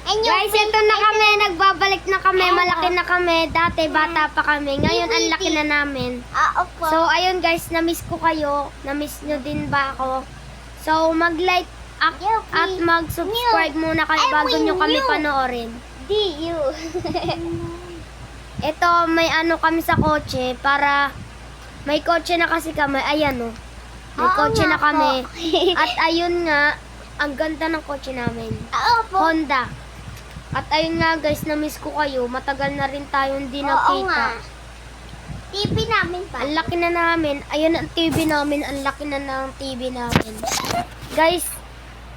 Guys, ito na kami. Nagbabalik na kami. Malaki na kami. Dati, bata pa kami. Ngayon, ang laki na namin. Opo. So, ayun guys. Na-miss ko kayo. Na-miss nyo din ba ako? So, mag-like at mag-subscribe muna kayo bago nyo kami panoorin. D-U. Ito, may ano kami sa kotse para may kotse na kasi kami. Ayan o. May Oo kotse nga na kami. po. At ayun nga, ang ganda ng kotse namin. Opo. Honda. At ayun nga guys, na-miss ko kayo. Matagal na rin tayo hindi Oo nakita. nga. TV namin pa. Ang laki na namin. Ayun ang TV namin. Ang laki na ng TV namin. Guys,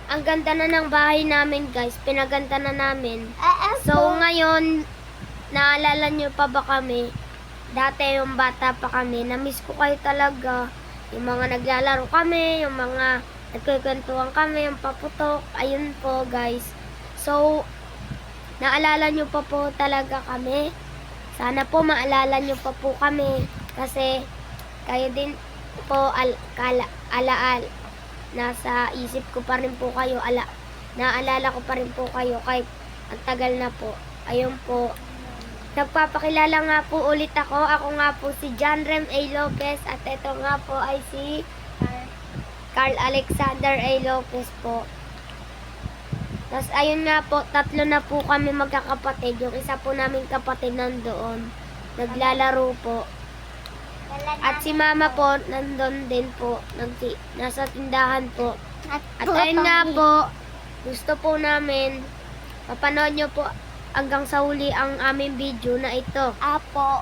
ang ganda na ng bahay namin guys. Pinaganda na namin. So ngayon, naalala nyo pa ba kami? Dati yung bata pa kami. Na-miss ko kayo talaga. Yung mga naglalaro kami. Yung mga nagkikwentuhan kami. Yung paputok. Ayun po guys. So, naalala nyo pa po talaga kami. Sana po maalala nyo pa po kami. Kasi kayo din po alaal. Nasa isip ko pa rin po kayo. Naalala ko pa rin po kayo. Kahit ang tagal na po. Ayun po. Nagpapakilala nga po ulit ako. Ako nga po si John Rem A. Lopez. At ito nga po ay si Carl Alexander A. Lopez po. Tapos ayun nga po, 3 na po kami magkakapatid. Yung isa po naming kapatid nandoon. Naglalaro po. At si mama po, nandun din po. Nasa tindahan po. At ayun nga po, gusto po namin, papanood nyo po hanggang sa huli ang aming video na ito. Apo.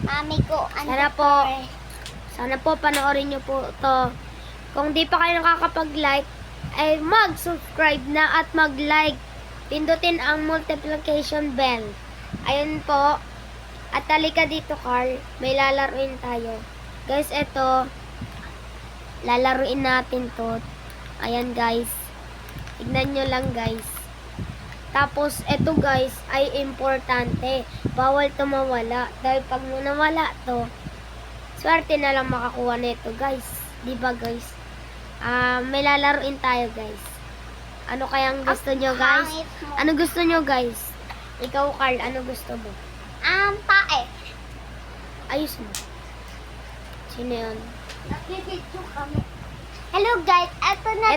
Mami ko. Sana po panoorin nyo po to. Kung di pa kayo nakakapag-like, ay mag-subscribe na at mag-like. Pindutin ang multiplication bell. Ayun po. At talika dito, Carl. May lalaruin tayo. Guys, eto. Lalaruin natin to. Ayan, guys. Tignan nyo lang, guys. Tapos, eto, guys, ay importante. Bawal to mawala. Dahil pag nawala to, swerte na lang makakuha nito, guys. Diba, guys? May lalaruin tayo guys. Ano kayang gusto nyo guys? Ano gusto nyo guys? Ikaw Carl, ano gusto mo? Pae. Ayos mo. Sino yun? Nagbibidyo kami. Hello guys,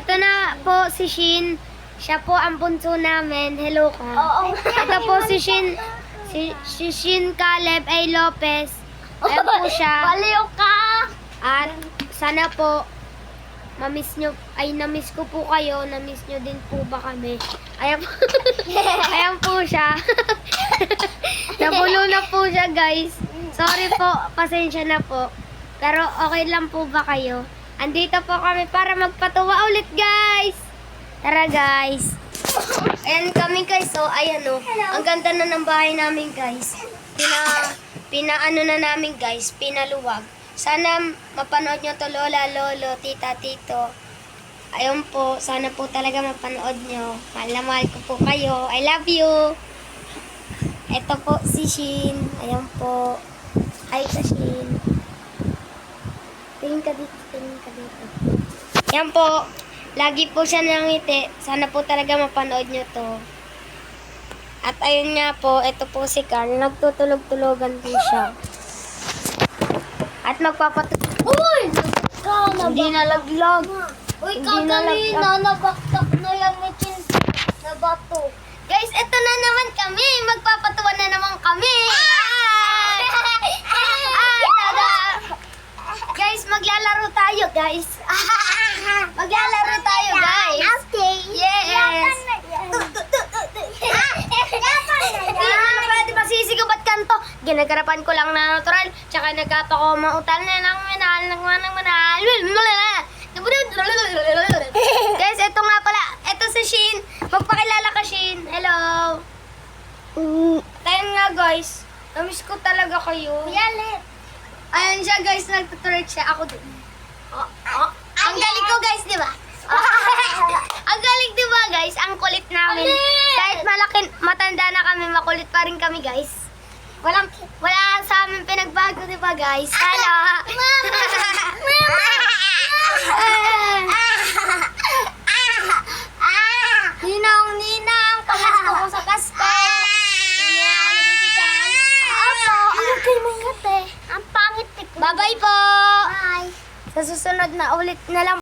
Ito na po si Shin. Siya po ang bunso namin. Hello ka. Oo. Ito po si Shin. Si Shin Caleb A. Lopez. Ayan po siya. Baliw ka. At sana po na-miss ko po kayo. Na-miss nyo din po ba kami? Ayan po, ayan po siya. Nabulo na po siya, guys. Sorry po, pasensya na po. Pero okay lang po ba kayo? Andito po kami para magpatuwa ulit, guys. Tara, guys. Ayan kami, guys. So, ayan o. Ang ganda na ng bahay namin, guys. Pinaano na namin, guys. Pinaluwag. Sana mapanood nyo to, lola, lolo, tita, tito. Ayun po, sana po talaga mapanood nyo. Mahal na mahal ko po kayo. I love you. Ito po si Shin. Ayun po. Hi ka, Shin. Tingin ka dito, tingin ka dito. Yan po. Lagi po siya nangiti. Sana po talaga mapanood nyo to. At ayun nga po, ito po si Carl. Nagtutulog-tulogan po siya. At Uy! Hindi nalaglag. Uy, Hindi kagalina, nabaktak na yan ni Chin na bato. Guys, ito na naman kami. Magpapatuwa na naman kami. Tada! Guys, maglalaro tayo, guys. Maglalaro tayo, guys. Okay. Yes. Pwede ba sisigaw ba't kanto? Ginagarapan ko lang na natural. Tsaka nagkatako mautal na ng manal. Guys, ito nga pala. Ito si Shin. Magpakilala ka, Shin. Hello. Tayo nga, guys. Namiss ko talaga kayo. Yalit. Ayan siya, guys. Nagtutuloy siya. Ako din. Ang galing ko, guys, di ba? Ang galing, di ba, guys? Ang kulit namin. Kahit matanda na kami, makulit pa rin kami, guys. Wala sa amin pinagbago, di ba, guys? Hello. Ninang, Bye-bye po! Bye. Sa susunod na ulit na lang